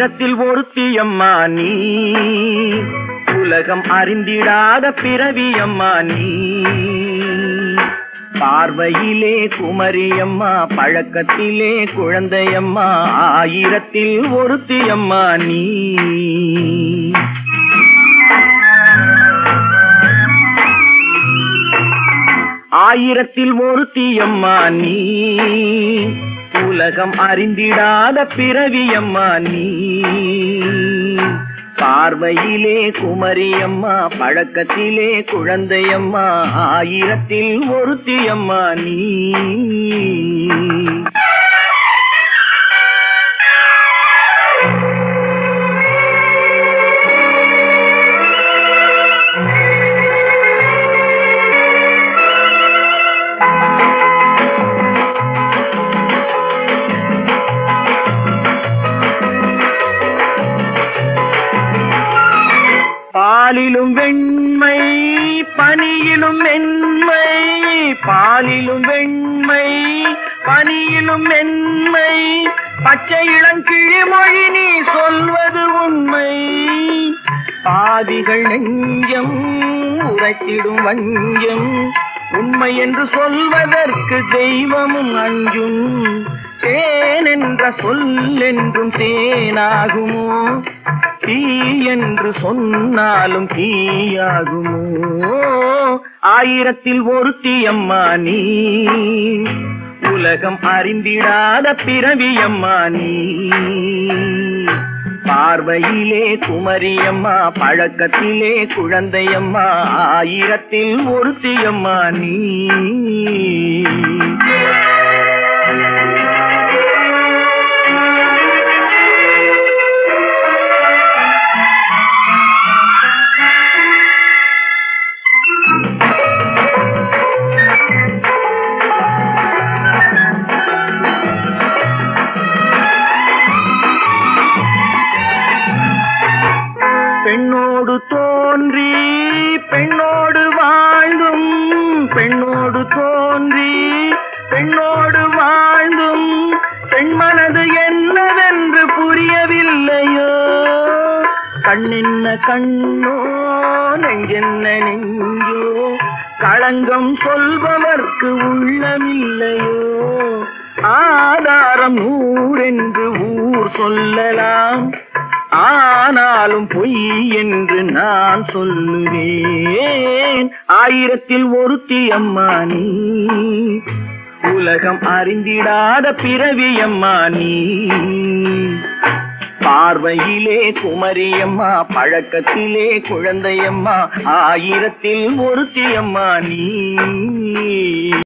ஆயிரத்தில் ஒருத்தியம்மா நீ, உலகம் அறிந்திடாத பிறவியம்மா நீ. பார்வையிலே குமரியம்மா, பழக்கத்திலே குழந்தையம்மா, ஆயிரத்தில் ஒருத்தியம்மா நீ. ஆயிரத்தில் ஒருத்தியம்மா நீ, உலகம் அறிந்திடாத பிறவியம்மா நீ. பார்வையிலே குமரியம்மா, பழக்கத்திலே குழந்தையம்மா, ஆயிரத்தில் ஒருத்தியம்மா நீ. பாலிலும் வெண்மை பனியிலும் மென்மை, பாலிலும் வெண்மை பனியிலும் மென்மை, பச்சை இளங்கிழிமொழி நீ சொல்வது உண்மை. பாதிகள் நெஞ்சம் உரைத்திடும் வஞ்சம், உண்மை என்று சொல்வதற்கு தெய்வமும் அஞ்சும். தேன் என்ற சொல் என்றும் தேனாகுமோ, தீ என்று சொன்னாலும் தீயாகுமோ. ஆயிரத்தில் ஒருத்தியம்மா நீ, உலகம் அறிந்திடாத பிறவியம்மா நீ. பார்வையிலே குமரியம்மா, பழக்கத்திலே குழந்தையம்மா, ஆயிரத்தில் ஒருத்தியம்மா நீ. பெண்ணோடு தோன்றி பெண்ணோடு வாழ்ந்தும், பெண்ணோடு தோன்றி பெண்ணோடு வாழ்ந்தும், பெண்மனது என்னவென்று புரியவில்லையோ. கண்ணென்ன கண்ணோ, நெஞ்சென்ன நெஞ்சோ, களங்கம் சொல்பவர்க்கு உள்ளமில்லையோ. ஆதாரம் நூறென்று ஊர் சொல்லலாம், ஆனாலும் பொய் என்று நான் சொல்லுவேன். ஆயிரத்தில் ஒருத்தியம்மா நீ, உலகம் அறிந்திடாத பிறவியம்மா நீ. பார்வையிலே குமரியம்மா, பழக்கத்திலே குழந்தையம்மா, ஆயிரத்தில் ஒருத்தியம்மா நீ.